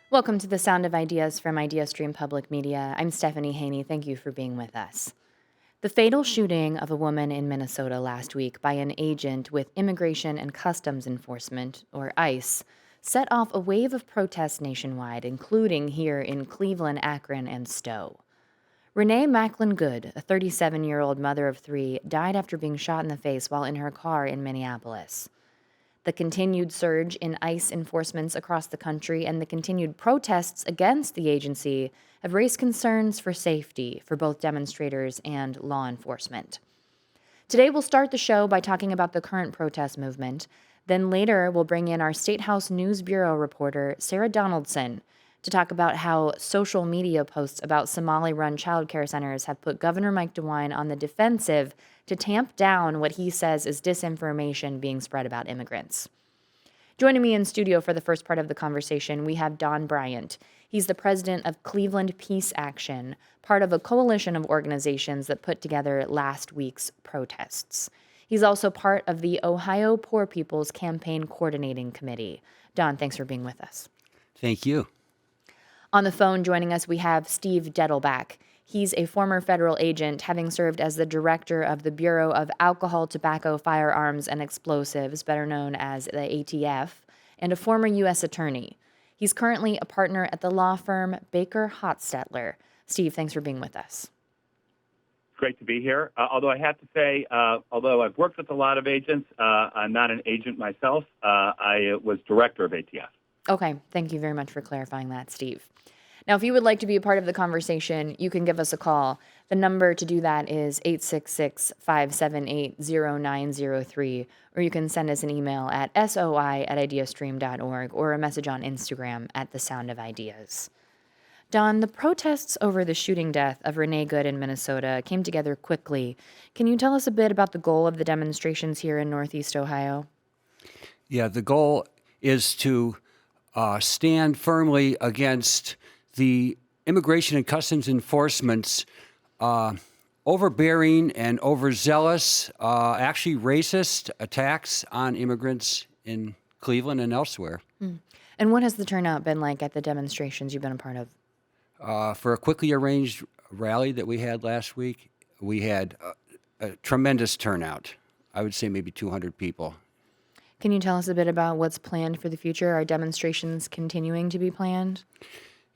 Welcome to the Sound of Ideas from IdeaStream Public Media. I'm Stephanie Haney. Thank you for being with us. The fatal shooting of a woman in Minnesota last week by an agent with Immigration and Customs Enforcement, or ICE, set off a wave of protests nationwide, including here in Cleveland, Akron, and Stowe. Renee Macklin Good, a 37-year-old mother of three, died after being shot in the face while in her car in Minneapolis. The continued surge in ICE enforcements across the country and the continued protests against the agency have raised concerns for safety for both demonstrators and law enforcement. Today, we'll start the show by talking about the current protest movement. Then later, we'll bring in our State House News Bureau reporter, Sarah Donaldson, to talk about how social media posts about Somali-run childcare centers have put Governor Mike DeWine on the defensive to tamp down what he says is disinformation being spread about immigrants. Joining me in studio for the first part of the conversation, we have Don Bryant. He's the president of Cleveland Peace Action, part of a coalition of organizations that put together last week's protests. He's also part of the Ohio Poor People's Campaign Coordinating Committee. Don, thanks for being with us. Thank you. On the phone joining us, we have Steve Dettelbach. He's a former federal agent, having served as the director of the Bureau of Alcohol, Tobacco, Firearms, and Explosives, better known as the ATF, and a former U.S. attorney. He's currently a partner at the law firm Baker Hostetler. Steve, thanks for being with us. Great to be here. Although I have to say, although I've worked with a lot of agents, I'm not an agent myself. I was director of ATF. Okay, thank you very much for clarifying that, Steve. Now, if you would like to be a part of the conversation, you can give us a call. The number to do that is 866-578-0903, or you can send us an email at soi@ideastream.org or a message on Instagram at The Sound of Ideas. Don, the protests over the shooting death of Renee Good in Minnesota came together quickly. Can you tell us a bit about the goal of the demonstrations here in Northeast Ohio? Yeah, the goal is to stand firmly against the Immigration and Customs Enforcement's overbearing and overzealous, actually racist attacks on immigrants in Cleveland and elsewhere. And what has the turnout been like at the demonstrations you've been a part of? For a quickly arranged rally that we had last week, we had a tremendous turnout. I would say maybe 200 people. Can you tell us a bit about what's planned for the future? Are demonstrations continuing to be planned?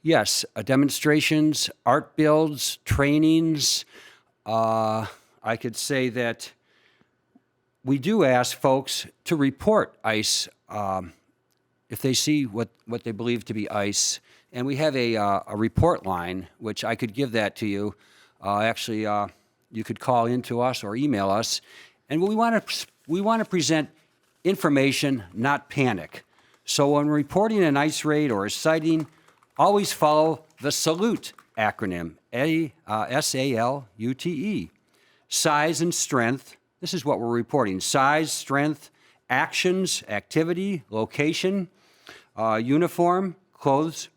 Yes, demonstrations, art builds, trainings. I could say that we do ask folks to report ICE if they see what they believe to be ICE. And we have a report line, which I could give that to you. Actually, you could call into us or email us. And we want to present information, not panic. So when reporting an ICE raid or a sighting, always follow the SALUTE acronym, SALUTE. Size and strength, this is what we're reporting. Size, strength, actions, activity, location, uniform, clothes,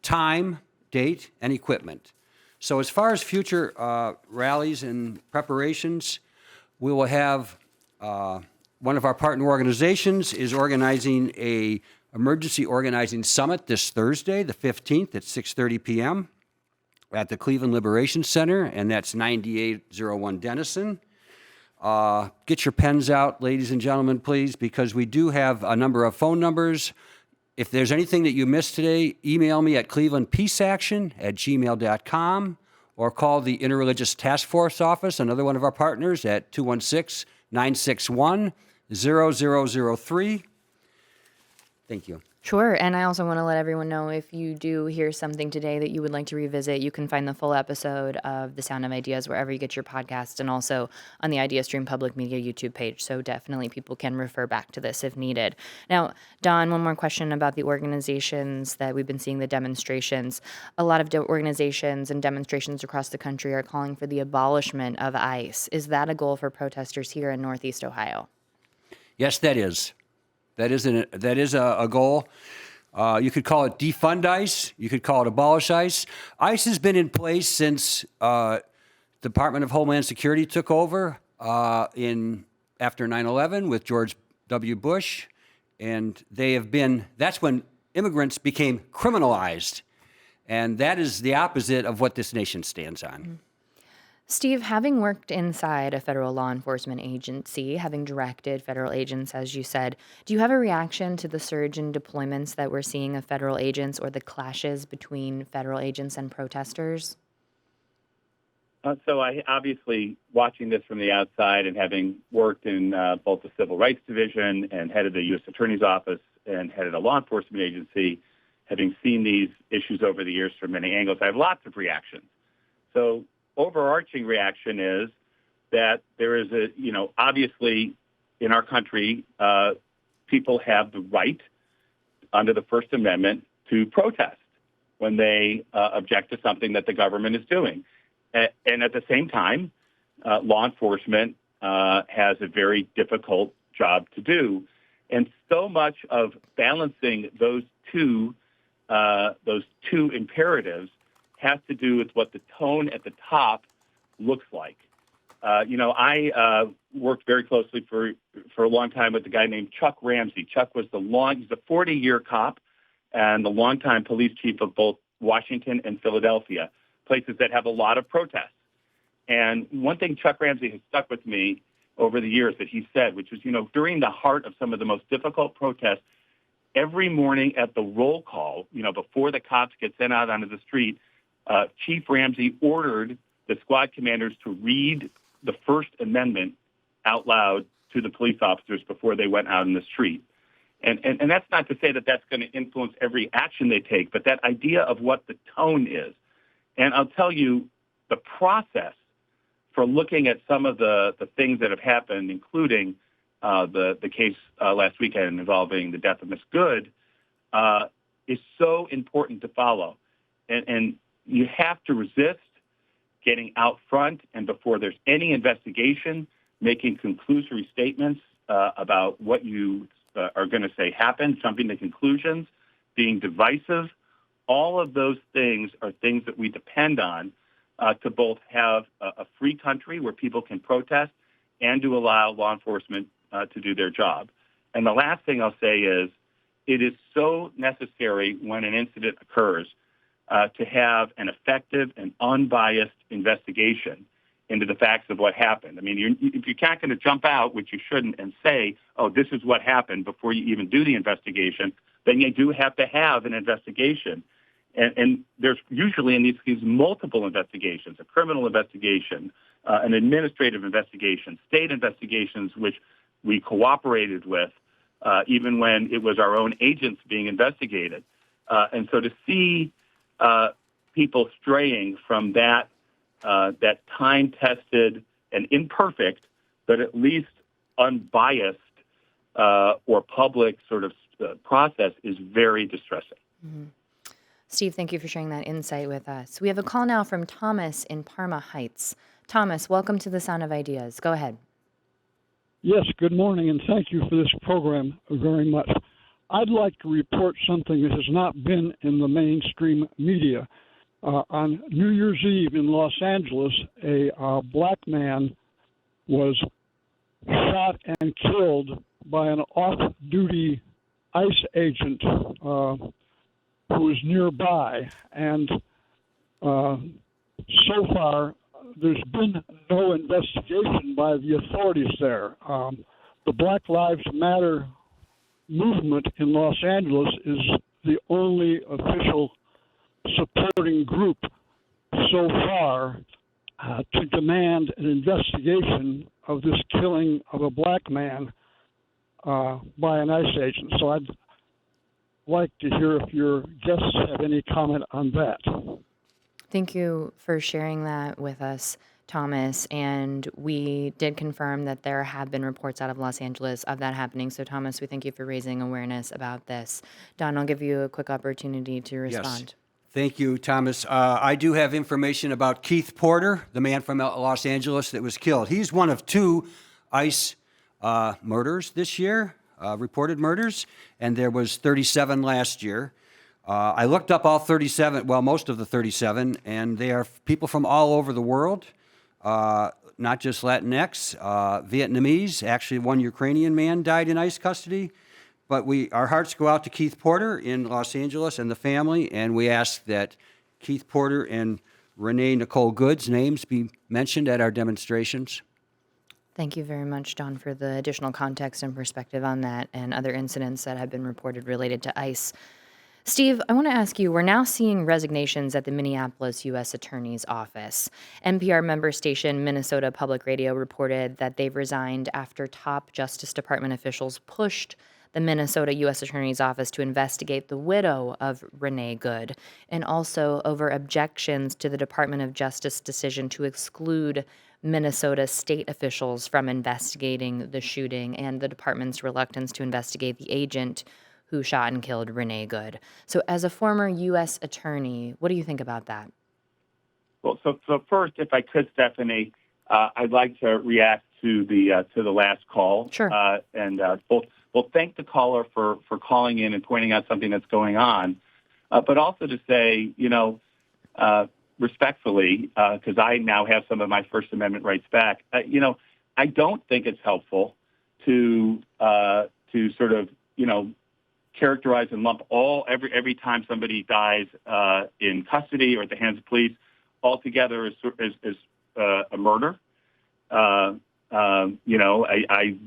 time, date, and equipment. So as far as future rallies and preparations, we will have one of our partner organizations is organizing a emergency organizing summit this Thursday, the 15th at 6:30 p.m. at the Cleveland Liberation Center, and that's 9801 Denison. Get your pens out, ladies and gentlemen, please, because we do have a number of phone numbers. If there's anything that you missed today, email me at clevelandpeaceaction@gmail.com or call the Interreligious Task Force office, another one of our partners, at 216-961-0003. Thank you. Sure, and I also want to let everyone know if you do hear something today that you would like to revisit, you can find the full episode of The Sound of Ideas wherever you get your podcasts and also on the IdeaStream Public Media YouTube page. So definitely people can refer back to this if needed. Now, Don, one more question about the organizations that we've been seeing, the demonstrations. A lot of organizations and demonstrations across the country are calling for the abolishment of ICE. Is that a goal for protesters here in Northeast Ohio? Yes, that is. That is a goal. You could call it defund ICE. You could call it abolish ICE. ICE has been in place since Department of Homeland Security took over after 9/11 with George W. Bush, and they have been. That's when immigrants became criminalized. And that is the opposite of what this nation stands on. Steve, having worked inside a federal law enforcement agency, having directed federal agents, as you said, do you have a reaction to the surge in deployments that we're seeing of federal agents or the clashes between federal agents and protesters? So I obviously, watching this from the outside and having worked in both the Civil Rights Division and headed the U.S. Attorney's Office and headed a law enforcement agency, having seen these issues over the years from many angles, I have lots of reactions. So overarching reaction is that there is obviously in our country, people have the right under the First Amendment to protest when they object to something that the government is doing. And at the same time, law enforcement has a very difficult job to do. And so much of balancing those two imperatives has to do with what the tone at the top looks like. I worked very closely for a long time with a guy named Chuck Ramsey. Chuck was he's a 40-year cop and the longtime police chief of both Washington and Philadelphia, places that have a lot of protests. And one thing Chuck Ramsey has stuck with me over the years that he said, which was, during the heart of some of the most difficult protests, every morning at the roll call, before the cops get sent out onto the street, Chief Ramsey ordered the squad commanders to read the First Amendment out loud to the police officers before they went out in the street. And that's not to say that that's going to influence every action they take, but that idea of what the tone is. And I'll tell you, the process for looking at some of the things that have happened, including the case last weekend involving the death of Miss Good, is so important to follow. And you have to resist getting out front and before there's any investigation, making conclusory statements about what you are going to say happened, jumping to conclusions, being divisive. All of those things are things that we depend on to both have a free country where people can protest and to allow law enforcement to do their job. And the last thing I'll say is it is so necessary when an incident occurs to have an effective and unbiased investigation into the facts of what happened. I mean, if you're not going to jump out, which you shouldn't, and say, oh, this is what happened before you even do the investigation, then you do have to have an investigation. And there's usually in these cases multiple investigations, a criminal investigation, an administrative investigation, state investigations, which we cooperated with, even when it was our own agents being investigated. And so to see people straying from that time-tested and imperfect, but at least unbiased or public sort of process is very distressing. Mm-hmm. Steve, thank you for sharing that insight with us. We have a call now from Thomas in Parma Heights. Thomas, welcome to the Sound of Ideas. Go ahead. Yes, good morning, and thank you for this program very much. I'd like to report something that has not been in the mainstream media. On New Year's Eve in Los Angeles, a black man was shot and killed by an off-duty ICE agent who was nearby. And so far, there's been no investigation by the authorities there. The Black Lives Matter movement in Los Angeles is the only official supporting group so far to demand an investigation of this killing of a black man by an ICE agent. So I'd like to hear if your guests have any comment on that. Thank you for sharing that with us, Thomas. And we did confirm that there have been reports out of Los Angeles of that happening. So, Thomas, we thank you for raising awareness about this. Don, I'll give you a quick opportunity to respond. Yes. Thank you, Thomas. I do have information about Keith Porter, the man from Los Angeles that was killed. He's one of two ICE murders this year, reported murders, and there was 37 last year. I looked up all 37, well, most of the 37, and they are people from all over the world, not just Latinx, Vietnamese. Actually, one Ukrainian man died in ICE custody. But our hearts go out to Keith Porter in Los Angeles and the family, and we ask that Keith Porter and Renee Nicole Good's names be mentioned at our demonstrations. Thank you very much, Don, for the additional context and perspective on that and other incidents that have been reported related to ICE. Steve, I want to ask you, we're now seeing resignations at the Minneapolis U.S. Attorney's Office. NPR member station Minnesota Public Radio reported that they've resigned after top Justice Department officials pushed the Minnesota U.S. Attorney's Office to investigate the widow of Renee Good, and also over objections to the Department of Justice decision to exclude Minnesota state officials from investigating the shooting and the department's reluctance to investigate the agent who shot and killed Renee Good. So as a former U.S. attorney, what do you think about that? Well, so first, if I could, Stephanie, I'd like to react to the last call. Sure. And we'll thank the caller for calling in and pointing out something that's going on, but also to say, respectfully, because I now have some of my First Amendment rights back, I don't think it's helpful to sort of, characterize and lump every time somebody dies in custody or at the hands of police altogether as a murder. I've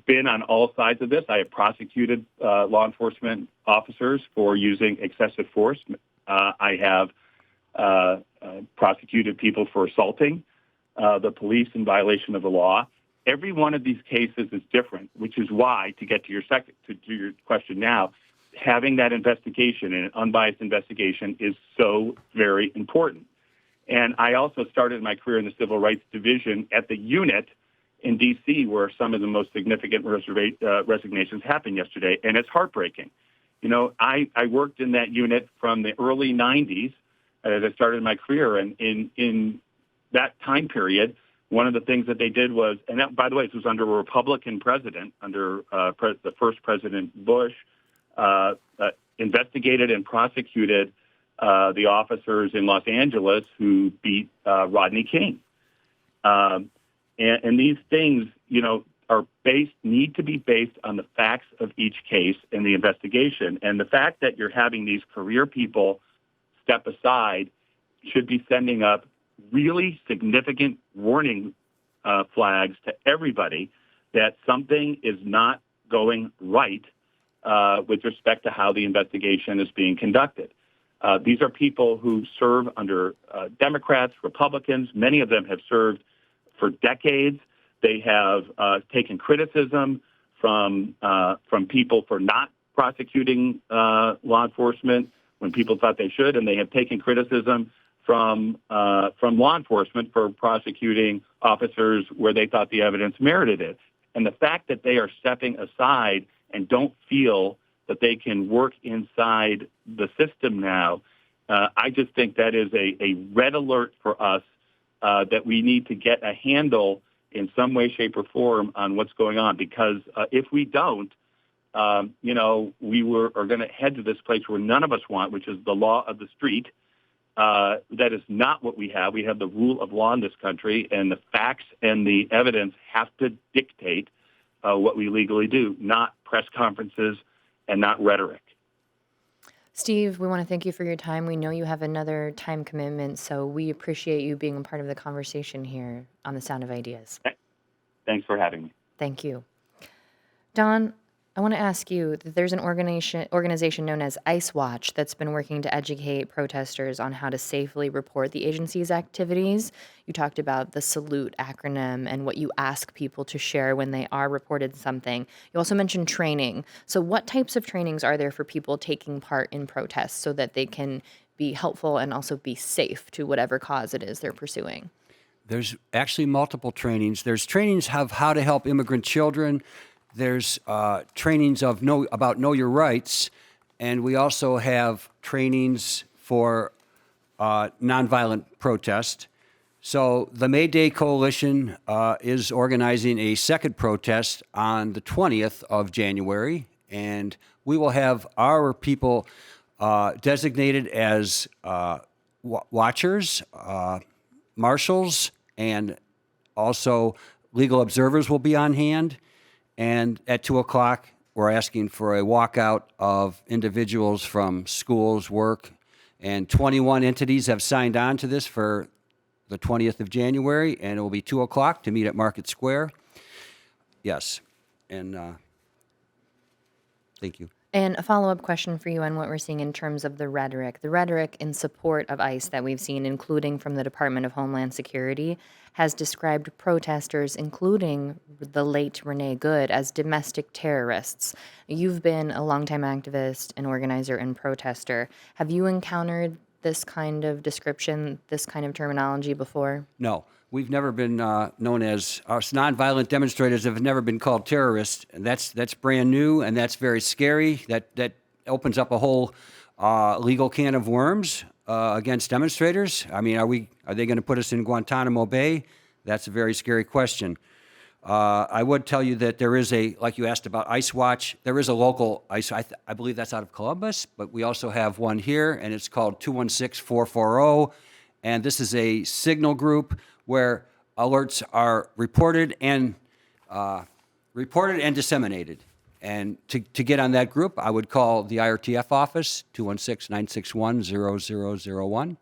been on all sides of this. I have prosecuted law enforcement officers for using excessive force. I have prosecuted people for assaulting the police in violation of the law. Every one of these cases is different, which is why, to get to your your question now, having that investigation and an unbiased investigation is so very important. And I also started my career in the Civil Rights Division at the unit in D.C., where some of the most significant resignations happened yesterday, and it's heartbreaking. I worked in that unit from the early 90s as I started my career, and in that time period, one of the things that they did was, and that, by the way, this was under a Republican president, under the first President Bush, investigated and prosecuted the officers in Los Angeles who beat Rodney King. And these things, need to be based on the facts of each case in the investigation. And the fact that you're having these career people step aside should be sending up really significant warning flags to everybody that something is not going right with respect to how the investigation is being conducted. These are people who serve under Democrats, Republicans. Many of them have served for decades. They have taken criticism from people for not prosecuting law enforcement when people thought they should, and they have taken criticism from law enforcement for prosecuting officers where they thought the evidence merited it. And the fact that they are stepping aside and don't feel that they can work inside the system now, I just think that is a red alert for us that we need to get a handle in some way, shape, or form on what's going on. Because if we don't, are going to head to this place where none of us want, which is the law of the street. That is not what we have. We have the rule of law in this country, and the facts and the evidence have to dictate what we legally do, not press conferences and not rhetoric. Steve, we want to thank you for your time. We know you have another time commitment, so we appreciate you being a part of the conversation here on The Sound of Ideas. Thanks for having me. Thank you. Don, I want to ask you that there's an organization known as ICE Watch that's been working to educate protesters on how to safely report the agency's activities. You talked about the SALUTE acronym and what you ask people to share when they are reported something. You also mentioned training. So what types of trainings are there for people taking part in protests so that they can be helpful and also be safe to whatever cause it is they're pursuing? There's actually multiple trainings. There's trainings of how to help immigrant children. There's trainings about Know Your Rights, and we also have trainings for nonviolent protest. So the May Day Coalition is organizing a second protest on the 20th of January, and we will have our people designated as watchers, marshals, and also legal observers will be on hand. And at 2 o'clock, we're asking for a walkout of individuals from schools, work, and 21 entities have signed on to this for the 20th of January, and it will be 2 o'clock to meet at Market Square. Yes, and thank you. And a follow-up question for you on what we're seeing in terms of the rhetoric. The rhetoric in support of ICE that we've seen, including from the Department of Homeland Security, has described protesters, including the late Renee Good, as domestic terrorists. You've been a longtime activist, an organizer, and protester. Have you encountered this kind of description, this kind of terminology before? No, we've never been known as, us nonviolent demonstrators have never been called terrorists. And that's brand new, and that's very scary. That opens up a whole legal can of worms against demonstrators. I mean, are they going to put us in Guantanamo Bay? That's a very scary question. I would tell you that there is like you asked about ICE Watch, there is a local ICE, I believe that's out of Columbus, but we also have one here, and it's called 216-440, and this is a signal group where alerts are reported and disseminated. And to get on that group, I would call the IRTF office, 216-961-0001.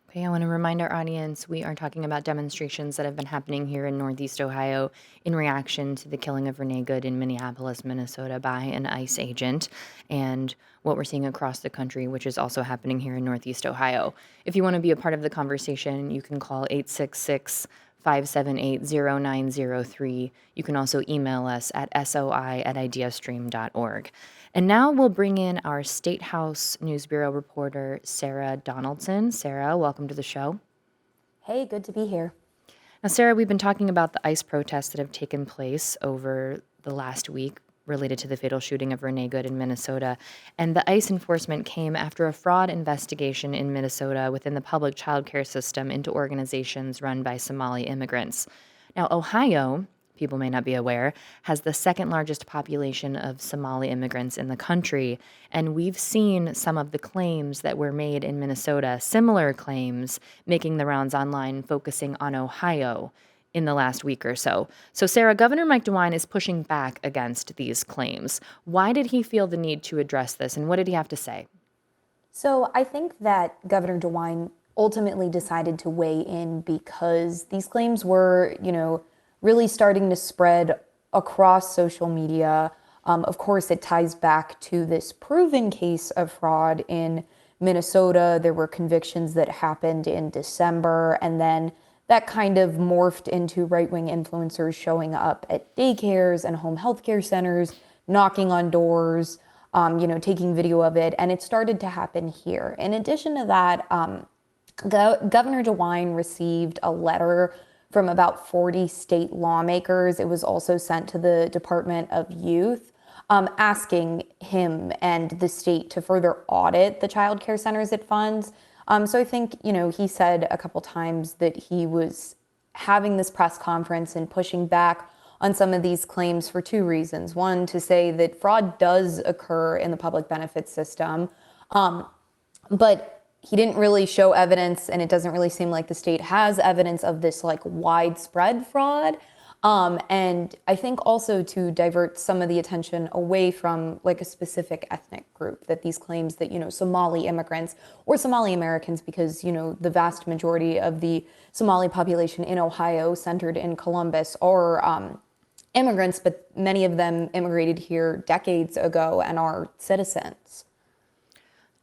Okay, I want to remind our audience we are talking about demonstrations that have been happening here in Northeast Ohio in reaction to the killing of Renee Good in Minneapolis, Minnesota by an ICE agent, and what we're seeing across the country, which is also happening here in Northeast Ohio. If you want to be a part of the conversation, you can call 866-578-0903. You can also email us at soi@ideastream.org. And now we'll bring in our State House News Bureau reporter, Sarah Donaldson. Sarah, welcome to the show. Hey, good to be here. Now, Sarah, we've been talking about the ICE protests that have taken place over the last week related to the fatal shooting of Renee Good in Minnesota. And the ICE enforcement came after a fraud investigation in Minnesota within the public child care system into organizations run by Somali immigrants. Now, Ohio, people may not be aware, has the second largest population of Somali immigrants in the country. And we've seen some of the claims that were made in Minnesota, similar claims making the rounds online focusing on Ohio in the last week or so. So, Sarah, Governor Mike DeWine is pushing back against these claims. Why did he feel the need to address this, and what did he have to say? So I think that Governor DeWine ultimately decided to weigh in because these claims were, really starting to spread across social media. Of course, it ties back to this proven case of fraud in Minnesota. There were convictions that happened in December, and then that kind of morphed into right-wing influencers showing up at daycares and home health care centers, knocking on doors, taking video of it, and it started to happen here. In addition to that, Governor DeWine received a letter from about 40 state lawmakers. It was also sent to the Department of Youth, asking him and the state to further audit the child care centers it funds. So I think, he said a couple times that he was having this press conference and pushing back on some of these claims for two reasons. One, to say that fraud does occur in the public benefits system, but he didn't really show evidence, and it doesn't really seem like the state has evidence of this widespread fraud. And I think also to divert some of the attention away from a specific ethnic group, that these claims that, Somali immigrants or Somali Americans, because, the vast majority of the Somali population in Ohio centered in Columbus are immigrants, but many of them immigrated here decades ago and are citizens.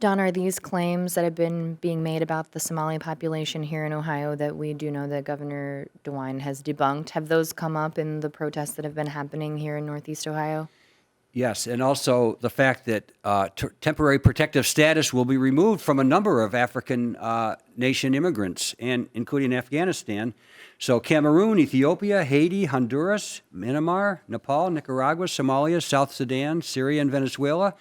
Don, are these claims that have been being made about the Somali population here in Ohio that we do know that Governor DeWine has debunked, have those come up in the protests that have been happening here in Northeast Ohio? Yes, and also the fact that temporary protective status will be removed from a number of African nation immigrants, and including Afghanistan. So Cameroon, Ethiopia, Haiti, Honduras, Myanmar, Nepal, Nicaragua, Somalia, South Sudan, Syria, and Venezuela.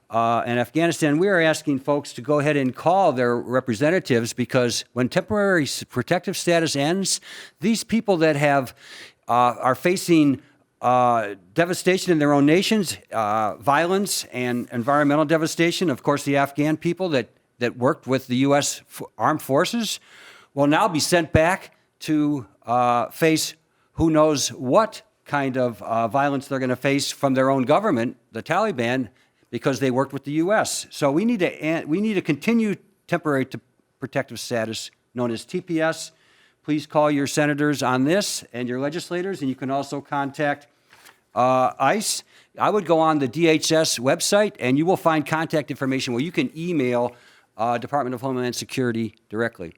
And Afghanistan, we are asking folks to go ahead and call their representatives, because when temporary protective status ends, these people that are facing devastation in their own nations, violence and environmental devastation, of course, the Afghan people that worked with the U.S. Armed Forces will now be sent back to face who knows what kind of violence they're going to face from their own government, the Taliban, because they worked with the U.S. So we need to continue temporary protective status, known as TPS. Please call your senators on this and your legislators, and you can also contact ICE. I would go on the DHS website, and you will find contact information where you can email Department of Homeland Security directly.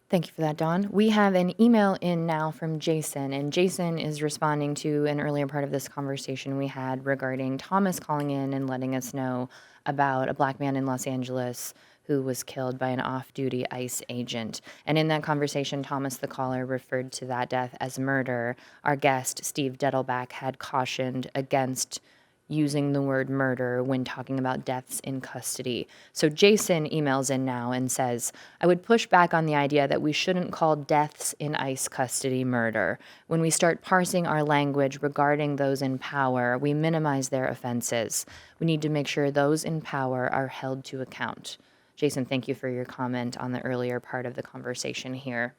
Thank you for that, Don. We have an email in now from Jason, and Jason is responding to an earlier part of this conversation we had regarding Thomas calling in and letting us know about a black man in Los Angeles who was killed by an off-duty ICE agent. And in that conversation, Thomas, the caller, referred to that death as murder. Our guest, Steve Dettelbach, had cautioned against using the word murder when talking about deaths in custody. So Jason emails in now and says, I would push back on the idea that we shouldn't call deaths in ICE custody murder. When we start parsing our language regarding those in power, we minimize their offenses. We need to make sure those in power are held to account. Jason, thank you for your comment on the earlier part of the conversation here.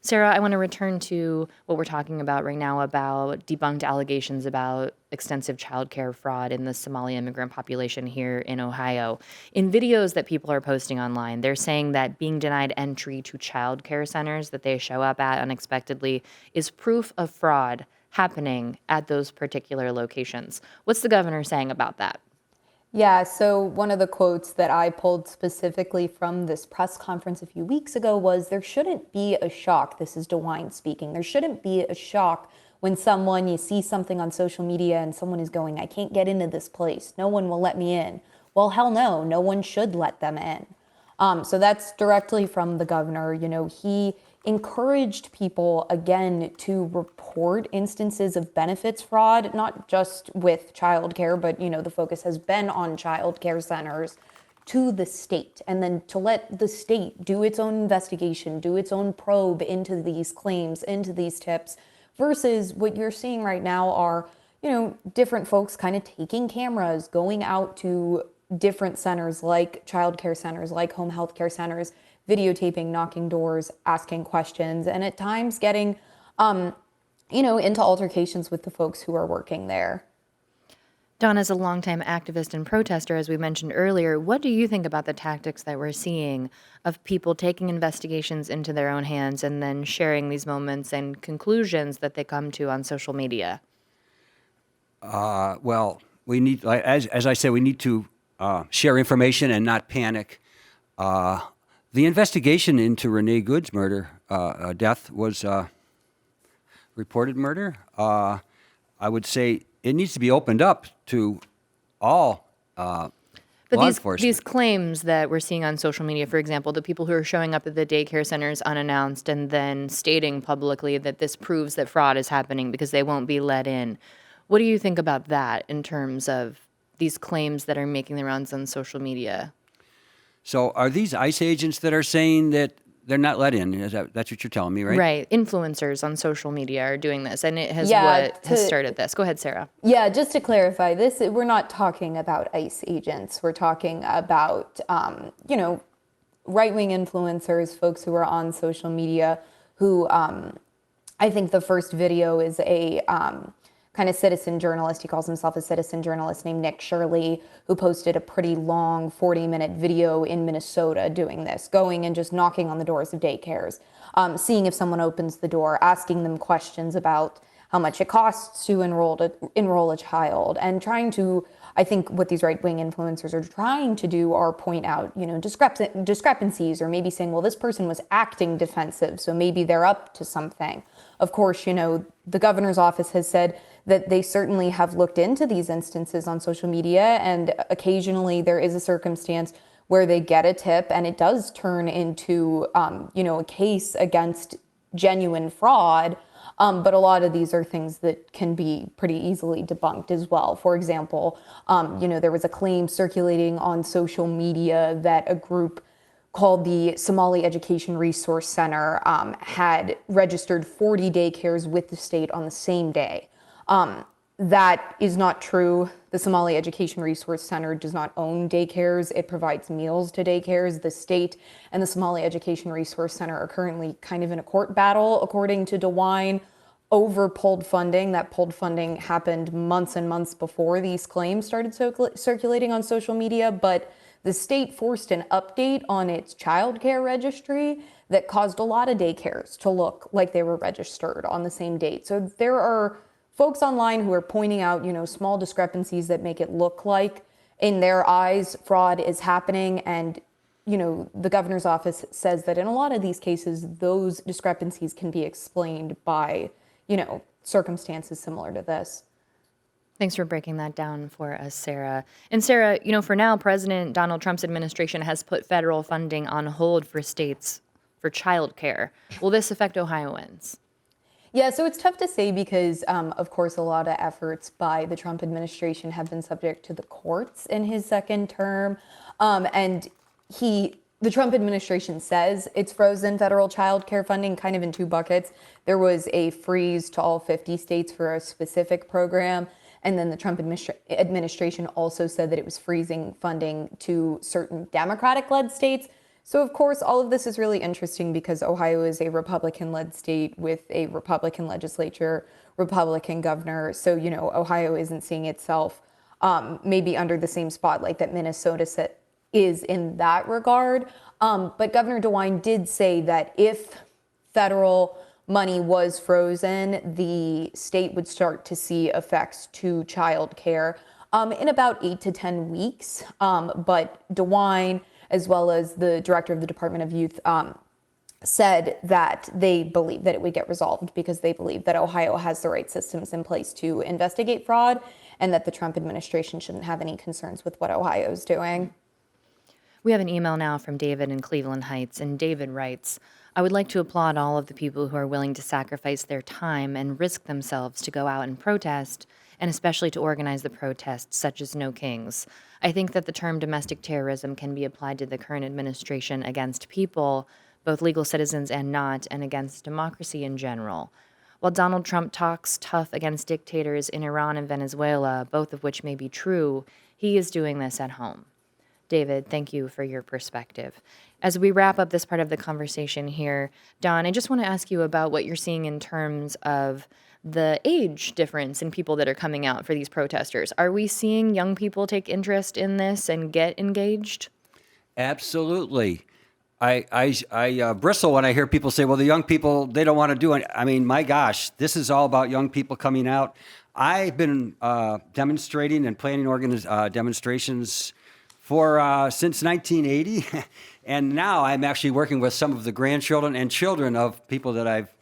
Sarah, I want to return to what we're talking about right now about debunked allegations about extensive childcare fraud in the Somali immigrant population here in Ohio. In videos that people are posting online, they're saying that being denied entry to childcare centers that they show up at unexpectedly is proof of fraud happening at those particular locations. What's the governor saying about that? Yeah, so one of the quotes that I pulled specifically from this press conference a few weeks ago was, there shouldn't be a shock. This is DeWine speaking. There shouldn't be a shock when you see something on social media and someone is going, I can't get into this place. No one will let me in. Well, hell no, no one should let them in. So that's directly from the governor. He encouraged people, again, to report instances of benefits fraud, not just with childcare, but, the focus has been on childcare centers, to the state, and then to let the state do its own investigation, do its own probe into these claims, into these tips, versus what you're seeing right now are, different folks kind of taking cameras, going out to different centers like childcare centers, like home health care centers, videotaping, knocking doors, asking questions, and at times getting, into altercations with the folks who are working there. Dawn, as a longtime activist and protester, as we mentioned earlier, what do you think about the tactics that we're seeing of people taking investigations into their own hands and then sharing these moments and conclusions that they come to on social media? Well, we need, as I said, we need to share information and not panic. The investigation into Renee Good's death was reported murder. I would say it needs to be opened up to all law enforcement. These claims that we're seeing on social media, for example, the people who are showing up at the daycare centers unannounced and then stating publicly that this proves that fraud is happening because they won't be let in. What do you think about that in terms of these claims that are making the rounds on social media? So are these ICE agents that are saying that they're not let in? That's what you're telling me, right? Right. Influencers on social media are doing this, and it has has started this. Go ahead, Sarah. Yeah, just to clarify this, we're not talking about ICE agents. We're talking about, right-wing influencers, folks who are on social media who, I think the first video is a kind of citizen journalist. He calls himself a citizen journalist named Nick Shirley, who posted a pretty long 40-minute video in Minnesota doing this, going and just knocking on the doors of daycares, seeing if someone opens the door, asking them questions about how much it costs to enroll a child, and trying to, I think what these right-wing influencers are trying to do are point out, discrepancies, or maybe saying, well, this person was acting defensive, so maybe they're up to something. Of course, the governor's office has said that they certainly have looked into these instances on social media, and occasionally there is a circumstance where they get a tip and it does turn into, a case against genuine fraud. But a lot of these are things that can be pretty easily debunked as well. For example, there was a claim circulating on social media that a group called the Somali Education Resource Center had registered 40 daycares with the state on the same day. That is not true. The Somali Education Resource Center does not own daycares. It provides meals to daycares. The state and the Somali Education Resource Center are currently kind of in a court battle, according to DeWine, over pulled funding. That pulled funding happened months and months before these claims started circulating on social media, but the state forced an update on its child care registry that caused a lot of daycares to look like they were registered on the same date. So there are folks online who are pointing out, small discrepancies that make it look like in their eyes fraud is happening. And the governor's office says that in a lot of these cases, those discrepancies can be explained by, circumstances similar to this. Thanks for breaking that down for us, Sarah. And Sarah, for now, President Donald Trump's administration has put federal funding on hold for states for childcare. Will this affect Ohioans? Yeah, so it's tough to say because, of course, a lot of efforts by the Trump administration have been subject to the courts in his second term. And the Trump administration says it's frozen federal child care funding kind of in two buckets. There was a freeze to all 50 states for a specific program. And then the Trump administration also said that it was freezing funding to certain Democratic-led states. So, of course, all of this is really interesting because Ohio is a Republican-led state with a Republican legislature, Republican governor. So, Ohio isn't seeing itself maybe under the same spotlight that Minnesota is in that regard. But Governor DeWine did say that if federal money was frozen, the state would start to see effects to child care in about 8 to 10 weeks. But DeWine, as well as the director of the Department of Youth, said that they believe that it would get resolved because they believe that Ohio has the right systems in place to investigate fraud and that the Trump administration shouldn't have any concerns with what Ohio is doing. We have an email now from David in Cleveland Heights, and David writes, I would like to applaud all of the people who are willing to sacrifice their time and risk themselves to go out and protest, and especially to organize the protests such as No Kings. I think that the term domestic terrorism can be applied to the current administration against people, both legal citizens and not, and against democracy in general. While Donald Trump talks tough against dictators in Iran and Venezuela, both of which may be true, he is doing this at home. David, thank you for your perspective. As we wrap up this part of the conversation here, Don, I just want to ask you about what you're seeing in terms of the age difference in people that are coming out for these protesters. Are we seeing young people take interest in this and get engaged? Absolutely. I bristle when I hear people say, well, the young people, they don't want to do it. I mean, my gosh, this is all about young people coming out. I've been demonstrating and planning demonstrations for since 1980, and now I'm actually working with some of the grandchildren and children of people that I've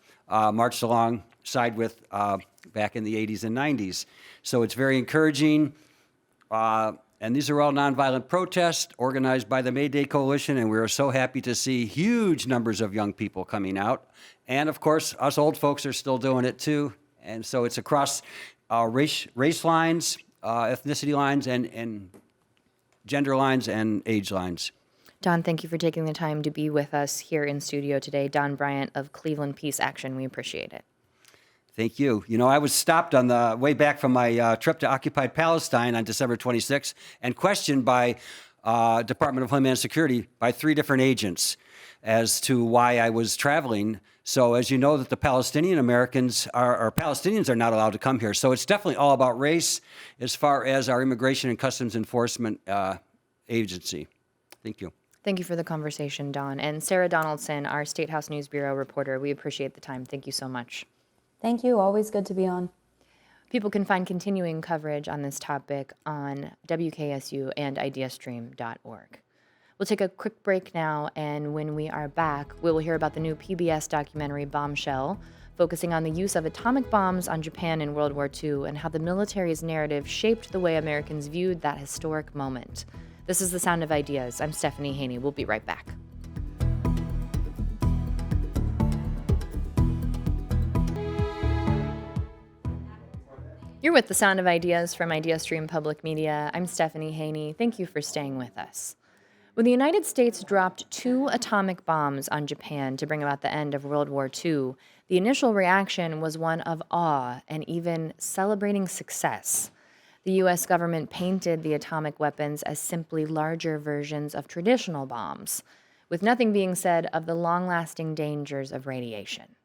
marched alongside with back in the 80s and 90s. So it's very encouraging. And these are all nonviolent protests organized by the May Day Coalition, and we are so happy to see huge numbers of young people coming out. And of course, us old folks are still doing it too. And so it's across race lines, ethnicity lines, and gender lines and age lines. Don, thank you for taking the time to be with us here in studio today. Don Bryant of Cleveland Peace Action, we appreciate it. Thank you. I was stopped on the way back from my trip to occupied Palestine on December 26th and questioned by Department of Homeland Security by 3 different agents as to why I was traveling. So as you know, that the Palestinian Americans or Palestinians are not allowed to come here. So it's definitely all about race as far as our Immigration and Customs Enforcement agency. Thank you. Thank you for the conversation, Don. And Sarah Donaldson, our State House News Bureau reporter, we appreciate the time. Thank you so much. Thank you. Always good to be on. People can find continuing coverage on this topic on WKSU and ideastream.org. We'll take a quick break now, and when we are back, we will hear about the new PBS documentary Bombshell, focusing on the use of atomic bombs on Japan in World War II and how the military's narrative shaped the way Americans viewed that historic moment. This is The Sound of Ideas. I'm Stephanie Haney. We'll be right back. You're with The Sound of Ideas from IdeaStream Public Media. I'm Stephanie Haney. Thank you for staying with us. When the United States dropped 2 atomic bombs on Japan to bring about the end of World War II, the initial reaction was one of awe and even celebrating success. The U.S. government painted the atomic weapons as simply larger versions of traditional bombs, with nothing being said of the long-lasting dangers of radiation.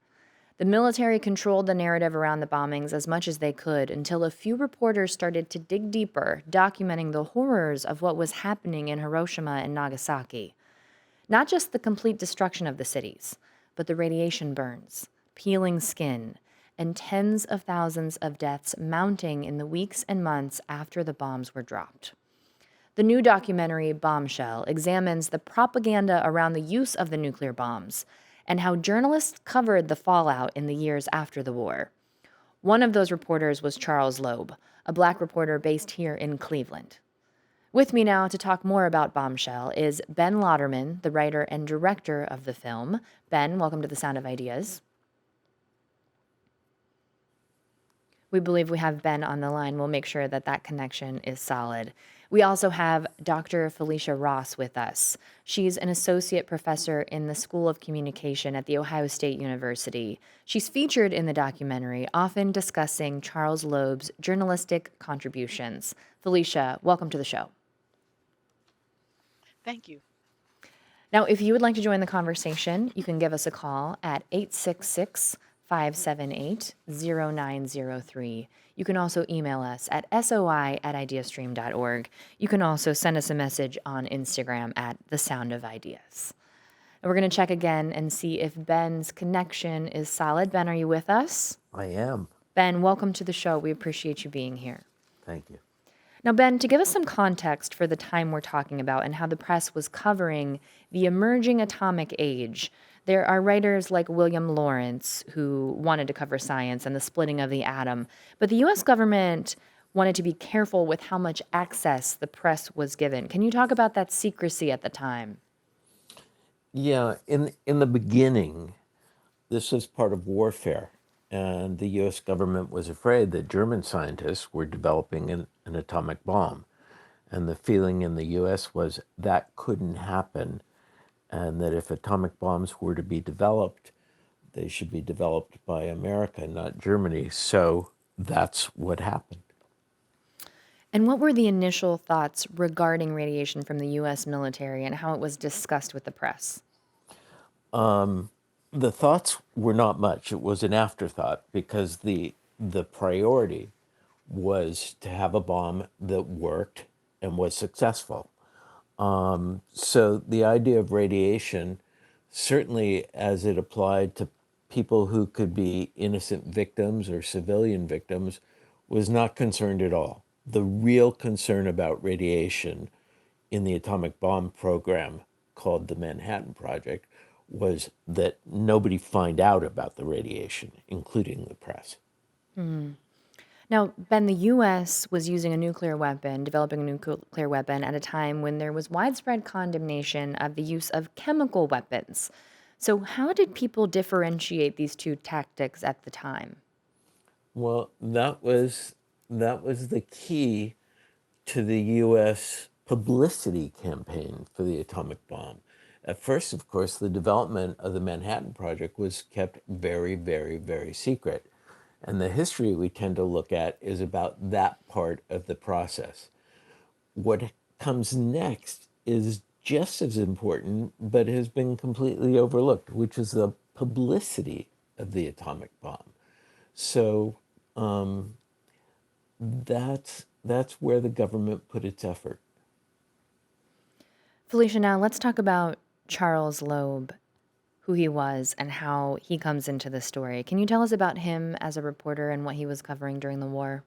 The military controlled the narrative around the bombings as much as they could until a few reporters started to dig deeper, documenting the horrors of what was happening in Hiroshima and Nagasaki. Not just the complete destruction of the cities, but the radiation burns, peeling skin, and tens of thousands of deaths mounting in the weeks and months after the bombs were dropped. The new documentary, Bombshell, examines the propaganda around the use of the nuclear bombs and how journalists covered the fallout in the years after the war. One of those reporters was Charles Loeb, a Black reporter based here in Cleveland. With me now to talk more about Bombshell is Ben Lauderman, the writer and director of the film. Ben, welcome to The Sound of Ideas. We believe we have Ben on the line. We'll make sure that that connection is solid. We also have Dr. Felicia Ross with us. She's an associate professor in the School of Communication at The Ohio State University. She's featured in the documentary, often discussing Charles Loeb's journalistic contributions. Felicia, welcome to the show. Thank you. Now, if you would like to join the conversation, you can give us a call at 866-578-0903. You can also email us at soi@ideastream.org. You can also send us a message on Instagram at The Sound of Ideas. And we're going to check again and see if Ben's connection is solid. Ben, are you with us? I am. Ben, welcome to the show. We appreciate you being here. Thank you. Now, Ben, to give us some context for the time we're talking about and how the press was covering the emerging atomic age, there are writers like William Lawrence who wanted to cover science and the splitting of the atom, but the U.S. government wanted to be careful with how much access the press was given. Can you talk about that secrecy at the time? Yeah, in the beginning, this was part of warfare, and the U.S. government was afraid that German scientists were developing an atomic bomb. And the feeling in the U.S. was that couldn't happen, and that if atomic bombs were to be developed, they should be developed by America, not Germany. So that's what happened. And what were the initial thoughts regarding radiation from the U.S. military and how it was discussed with the press? The thoughts were not much. It was an afterthought because the priority was to have a bomb that worked and was successful. So the idea of radiation, certainly as it applied to people who could be innocent victims or civilian victims, was not concerned at all. The real concern about radiation in the atomic bomb program called the Manhattan Project was that nobody find out about the radiation, including the press. Now, Ben, the U.S. was using a nuclear weapon, developing a nuclear weapon at a time when there was widespread condemnation of the use of chemical weapons. So how did people differentiate these two tactics at the time? Well, that was the key to the U.S. publicity campaign for the atomic bomb. At first, of course, the development of the Manhattan Project was kept very, very, very secret. And the history we tend to look at is about that part of the process. What comes next is just as important, but has been completely overlooked, which is the publicity of the atomic bomb. So that's where the government put its effort. Felicia, now let's talk about Charles Loeb, who he was and how he comes into the story. Can you tell us about him as a reporter and what he was covering during the war?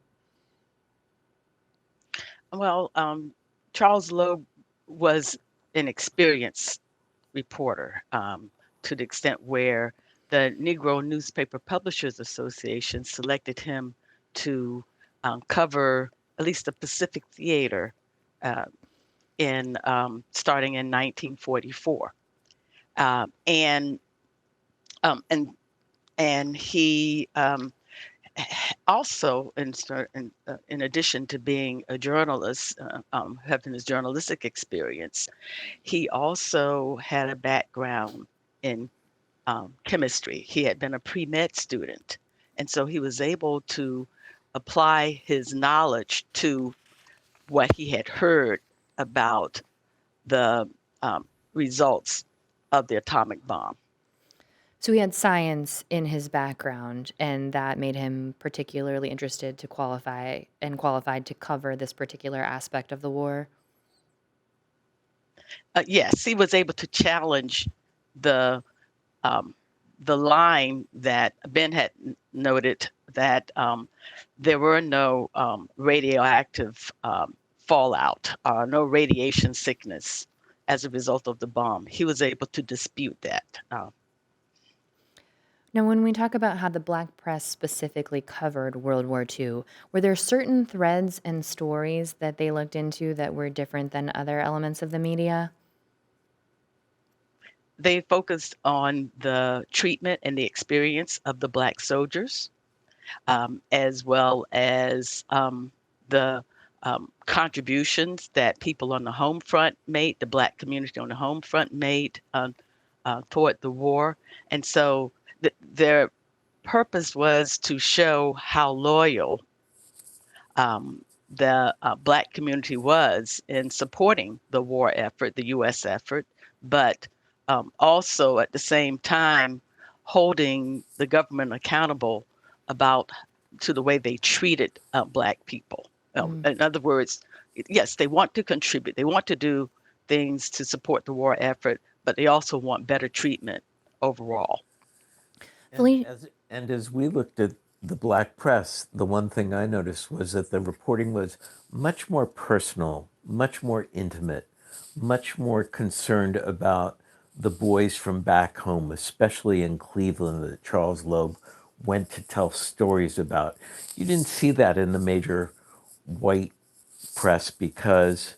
Well, Charles Loeb was an experienced reporter to the extent where the Negro Newspaper Publishers Association selected him to cover at least the Pacific Theater in starting in 1944. And he also, in addition to being a journalist, having his journalistic experience, he also had a background in chemistry. He had been a pre-med student, and so he was able to apply his knowledge to what he had heard about the results of the atomic bomb. So he had science in his background, and that made him particularly interested to qualify and qualified to cover this particular aspect of the war. Yes, he was able to challenge the um, the line that Ben had noted that there were no radioactive fallout, no radiation sickness as a result of the bomb. He was able to dispute that. Now, when we talk about how the black press specifically covered World War II, were there certain threads and stories that they looked into that were different than other elements of the media? They focused on the treatment and the experience of the Black soldiers, as well as the contributions that people on the home front made, the Black community on the home front made toward the war. And so their purpose was to show how loyal the Black community was in supporting the war effort, the U.S. effort, but also at the same time holding the government accountable about to the way they treated Black people. In other words, yes, they want to contribute. They want to do things to support the war effort, but they also want better treatment overall. Felicia, And as we looked at the black press, the one thing I noticed was that the reporting was much more personal, much more intimate, much more concerned about the boys from back home, especially in Cleveland, that Charles Loeb went to tell stories about. You didn't see that in the major white press because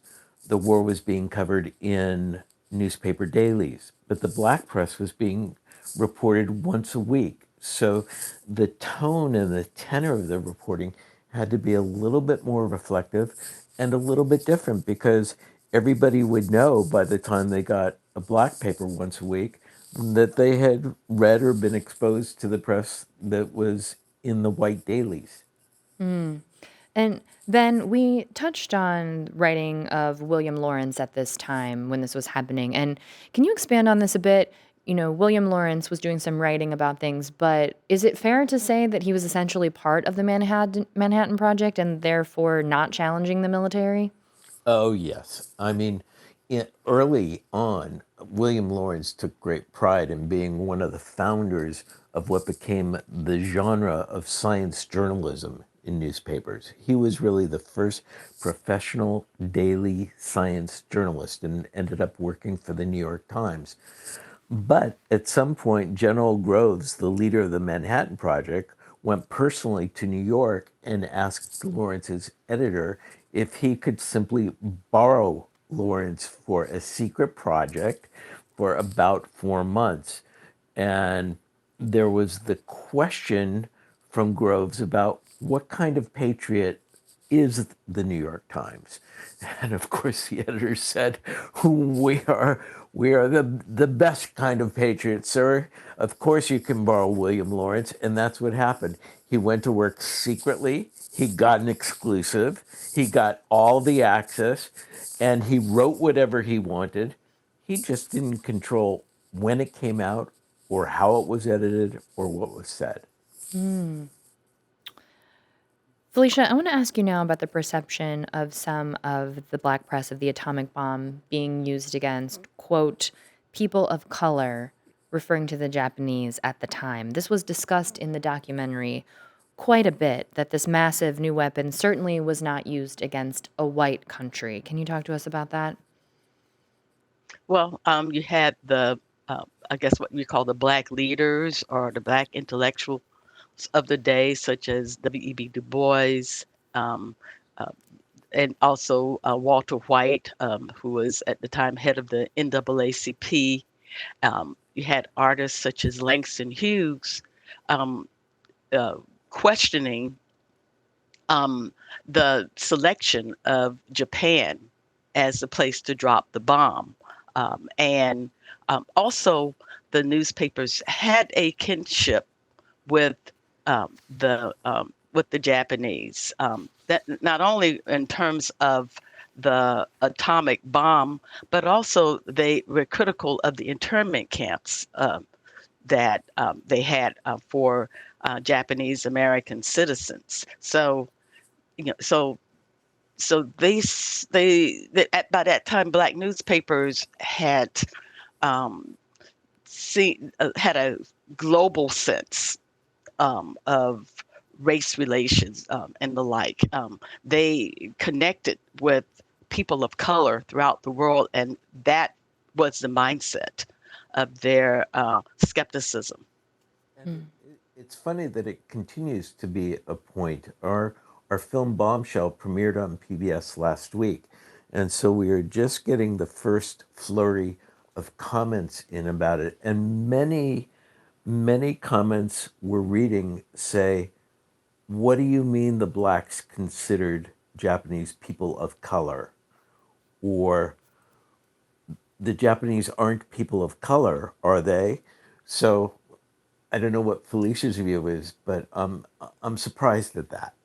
the war was being covered in newspaper dailies, but the black press was being reported once a week. So the tone and the tenor of the reporting had to be a little bit more reflective and a little bit different because everybody would know by the time they got a black paper once a week that they had read or been exposed to the press that was in the white dailies. and then we touched on writing of William Lawrence at this time when this was happening. And can you expand on this a bit? You know, William Lawrence was doing some writing about things, but is it fair to say that he was essentially part of the Manhattan Project and therefore not challenging the military? Oh, yes. I mean, early on, William Lawrence took great pride in being one of the founders of what became the genre of science journalism in newspapers. He was really the first professional daily science journalist and ended up working for the New York Times. But at some point, General Groves, the leader of the Manhattan Project, went personally to New York and asked Lawrence's editor if he could simply borrow Lawrence for a secret project for about 4 months. And there was the question from Groves about what kind of patriot is the New York Times? And of course, the editor said, we are the best kind of patriot, sir. Of course, you can borrow William Lawrence. And that's what happened. He went to work secretly. He got an exclusive. He got all the access and he wrote whatever he wanted. He just didn't control when it came out or how it was edited or what was said. Felicia, I want to ask you now about the perception of some of the black press of the atomic bomb being used against, quote, people of color, referring to the Japanese at the time. This was discussed in the documentary quite a bit, that this massive new weapon certainly was not used against a white country. Can you talk to us about that? Well, you had I guess what we call the Black leaders or the Black intellectuals of the day, such as W.E.B. Du Bois, um, uh, and also Walter White, who was at the time head of the NAACP. You had artists such as Langston Hughes um, questioning the selection of Japan as the place to drop the bomb. And also, the newspapers had a kinship with the Japanese. That not only in terms of the atomic bomb, but also they were critical of the internment camps that they had for Japanese American citizens. So, so by that time, black newspapers had had a global sense of race relations and the like. They connected with people of color throughout the world, and that was the mindset of their skepticism. And it's funny that it continues to be a point. Our film Bombshell premiered on PBS last week, and so we are just getting the first flurry of comments in about it, and many comments we're reading say, "What do you mean the blacks considered Japanese people of color?" Or the Japanese aren't people of color, are they? So I don't know what Felicia's view is, but I'm surprised at that.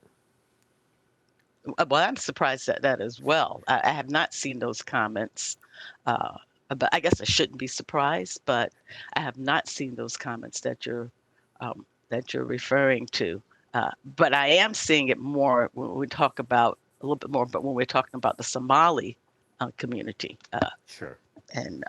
Well, I'm surprised at that as well. I have not seen those comments, but I guess I shouldn't be surprised. But I have not seen those comments that you're referring to. But I am seeing it more when we talk about a little bit more. But when we're talking about the Somali community, Sure. and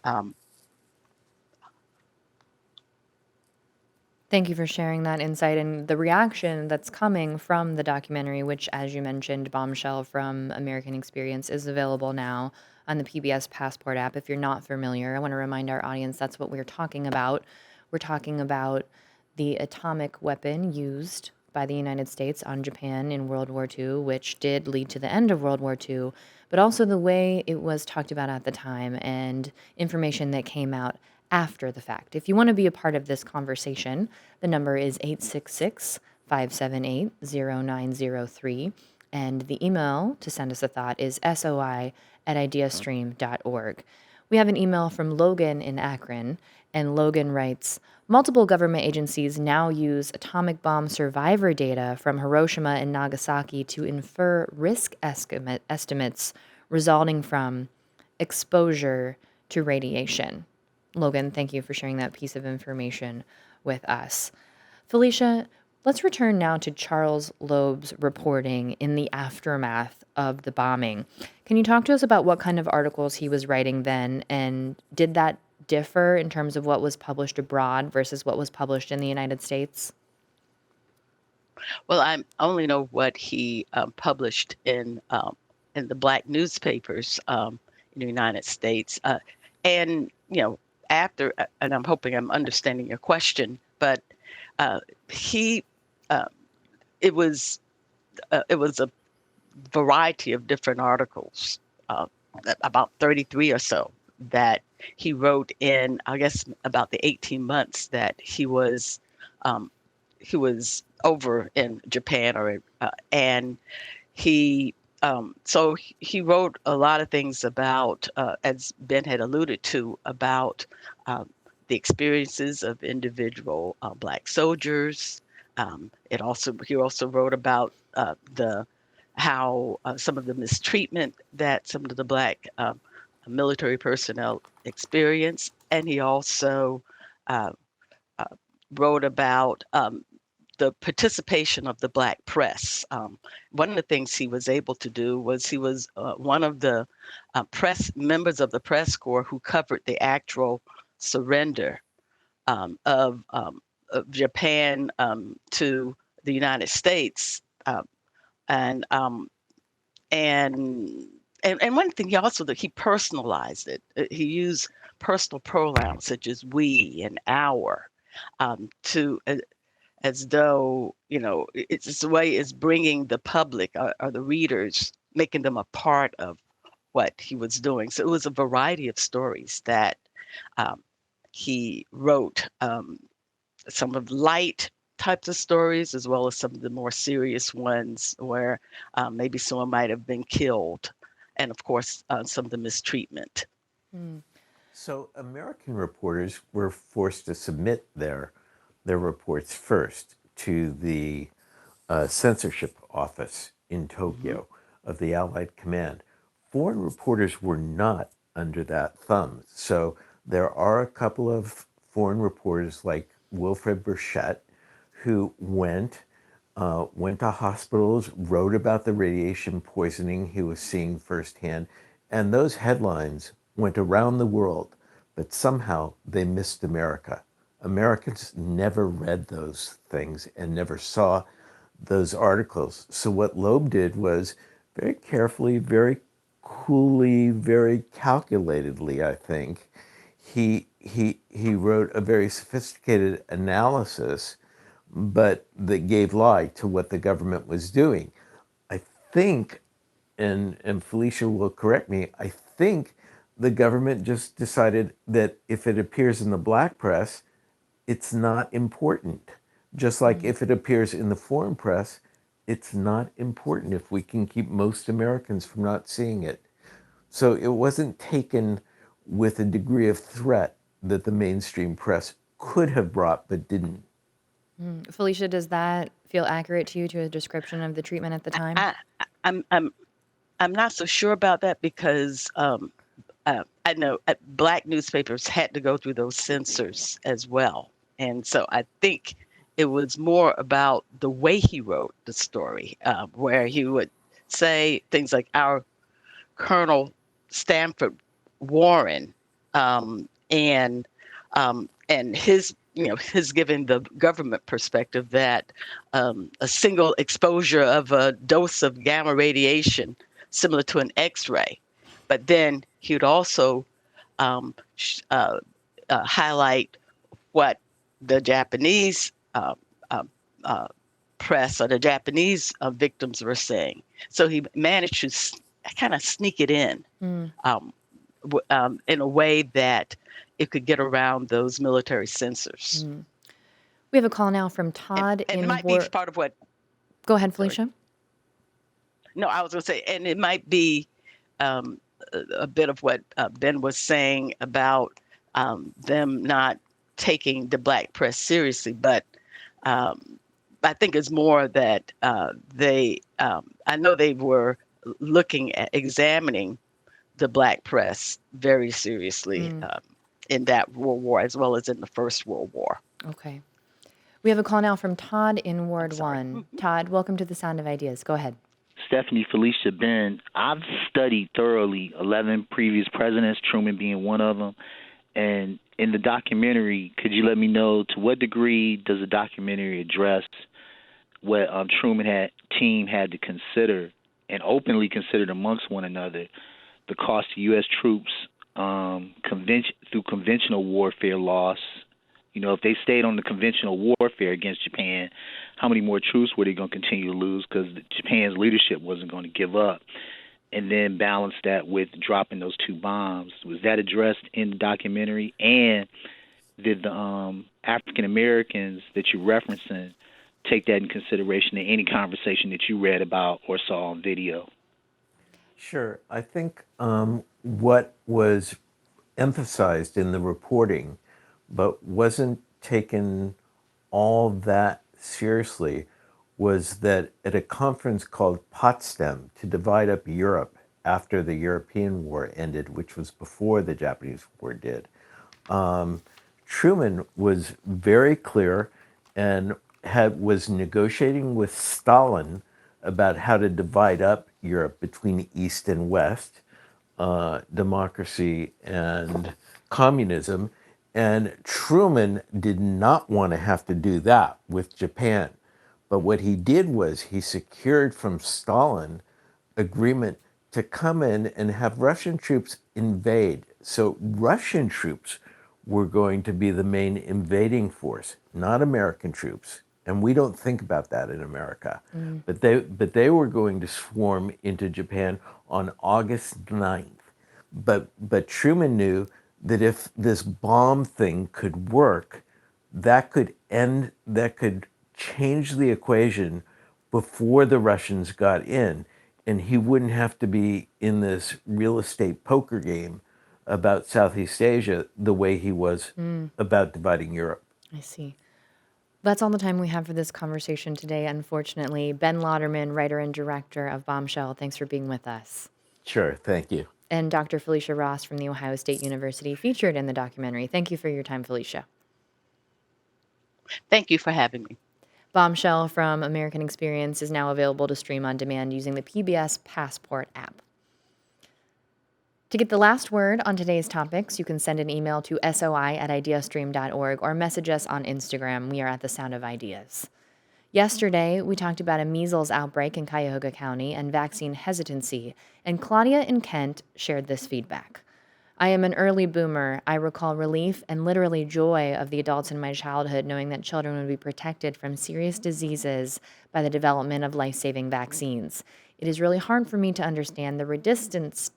Thank you for sharing that insight and the reaction that's coming from the documentary, which, as you mentioned, Bombshell from American Experience, is available now on the PBS Passport app. If you're not familiar, I want to remind our audience that's what we're talking about. We're talking about the atomic weapon used by the United States on Japan in World War II, which did lead to the end of World War II, but also the way it was talked about at the time and information that came out after the fact. If you want to be a part of this conversation, the number is 866 578 0903. And the email to send us a thought is soi@ideastream.org. We have an email from Logan in Akron, and Logan writes, multiple government agencies now use atomic bomb survivor data from Hiroshima and Nagasaki to infer risk estimates resulting from exposure to radiation. Logan, thank you for sharing that piece of information with us. Felicia, let's return now to Charles Loeb's reporting in the aftermath of the bombing. Can you talk to us about what kind of articles he was writing then, and did that differ in terms of what was published abroad versus what was published in the United States? Well, I only know what he published in the black newspapers in the United States, and after, and I'm hoping I'm understanding your question, but he it was a variety of different articles, about 33 or so, that he wrote in, I guess, about the 18 months that he was over in Japan, and he so he wrote a lot of things about, as Ben had alluded to, about the experiences of individual black soldiers. He also wrote about how some of the mistreatment that some of the black military personnel experienced, and he also wrote about the participation of the black press. One of the things he was able to do was he was one of the members of the press corps who covered the actual surrender of Japan to the United States, and one thing he personalized it. He used personal pronouns such as we and our, to as though it's a way is bringing the public or the readers, making them a part of what he was doing. So it was a variety of stories that he wrote, some of light types of stories, as well as some of the more serious ones where maybe someone might have been killed, and of course, some of the mistreatment. So American reporters were forced to submit their reports first to the censorship office in Tokyo of the Allied Command. Foreign reporters were not under that thumb. So there are a couple of foreign reporters like Wilfred Burchett, who went to hospitals, wrote about the radiation poisoning he was seeing firsthand, and those headlines went around the world, but somehow they missed America. Americans never read those things and never saw those articles. So what Loeb did was very carefully, very coolly, very calculatedly, I think, he wrote a very sophisticated analysis, but that gave lie to what the government was doing. I think, and Felicia will correct me, I think the government just decided that if it appears in the black press, it's not important. Just like if it appears in the foreign press, it's not important if we can keep most Americans from not seeing it. So it wasn't taken with a degree of threat that the mainstream press could have brought but didn't. Felicia, does that feel accurate to you, to a description of the treatment at the time? I'm not so sure about that because I know black newspapers had to go through those censors as well, and so I think it was more about the way he wrote the story, where he would say things like our Colonel Stanford Warren, and his his giving the government perspective that a single exposure of a dose of gamma radiation similar to an X-ray, but then he would also highlight what the Japanese press or the Japanese victims were saying. So he managed to kind of sneak it in a way that it could get around those military censors. We have a call now from Todd And in it might be part of what. Go ahead, Sorry. Felicia. No, I was going to say, and it might be a bit of what Ben was saying about them not taking the black press seriously, but I think it's more that I know they were looking at examining the black press very seriously in that World War as well as in the First World War. Okay. We have a call now from Todd in Ward 1. Todd, welcome to the Sound of Ideas. Go ahead. Stephanie, Felicia, Ben, I've studied thoroughly 11 previous presidents, Truman being one of them. And in the documentary, could you let me know to what degree does the documentary address what Truman team had to consider and openly considered amongst one another the cost to U.S. troops through conventional warfare loss? You know, if they stayed on the conventional warfare against Japan, how many more troops were they going to continue to lose because Japan's leadership wasn't going to give up? And then balance that with dropping those 2 bombs. Was that addressed in the documentary? And did the African Americans that you're referencing take that in consideration in any conversation that you read about or saw on video? Sure. I think what was emphasized in the reporting but wasn't taken all that seriously was that at a conference called Potsdam to divide up Europe after the European War ended, which was before the Japanese War did, Truman was very clear and was negotiating with Stalin about how to divide up Europe between East and West, democracy and communism. And Truman did not want to have to do that with Japan. But what he did was he secured from Stalin agreement to come in and have Russian troops invade. So Russian troops were going to be the main invading force, not American troops. And we don't think about that in America. But they were going to swarm into Japan on August 9th. But Truman knew that if this bomb thing could work, that could change the equation before the Russians got in, and he wouldn't have to be in this real estate poker game about Southeast Asia the way he was about dividing Europe. I see. That's all the time we have for this conversation today, unfortunately. Ben Lauderman, writer and director of Bombshell, thanks for being with us. Sure, thank you. And Dr. Felicia Ross from The Ohio State University, featured in the documentary. Thank you for your time, Felicia. Thank you for having me. Bombshell from American Experience is now available to stream on demand using the PBS Passport app. To get the last word on today's topics, you can send an email to soi@ideastream.org or message us on Instagram. We are at The Sound of Ideas. Yesterday, we talked about a measles outbreak in Cuyahoga County and vaccine hesitancy, and Claudia in Kent shared this feedback. I am an early boomer. I recall relief and literally joy of the adults in my childhood knowing that children would be protected from serious diseases by the development of life-saving vaccines. It is really hard for me to understand the resistance,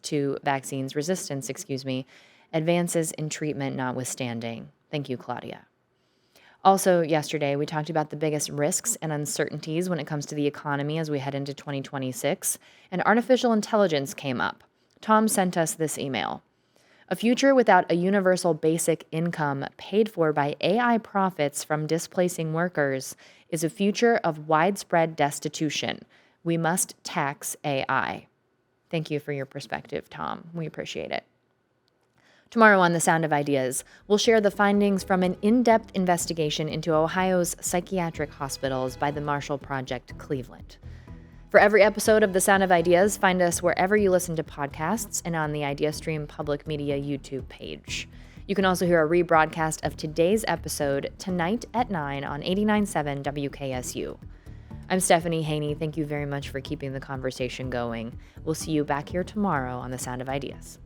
advances in treatment notwithstanding. Thank you, Claudia. Also, yesterday, we talked about the biggest risks and uncertainties when it comes to the economy as we head into 2026, and artificial intelligence came up. Tom sent us this email. A future without a universal basic income paid for by AI profits from displacing workers is a future of widespread destitution. We must tax AI. Thank you for your perspective, Tom. We appreciate it. Tomorrow on The Sound of Ideas, we'll share the findings from an in-depth investigation into Ohio's psychiatric hospitals by the Marshall Project Cleveland. For every episode of The Sound of Ideas, find us wherever you listen to podcasts and on the IdeaStream Public Media YouTube page. You can also hear a rebroadcast of today's episode tonight at 9 on 89.7 WKSU. I'm Stephanie Haney. Thank you very much for keeping the conversation going. We'll see you back here tomorrow on The Sound of Ideas.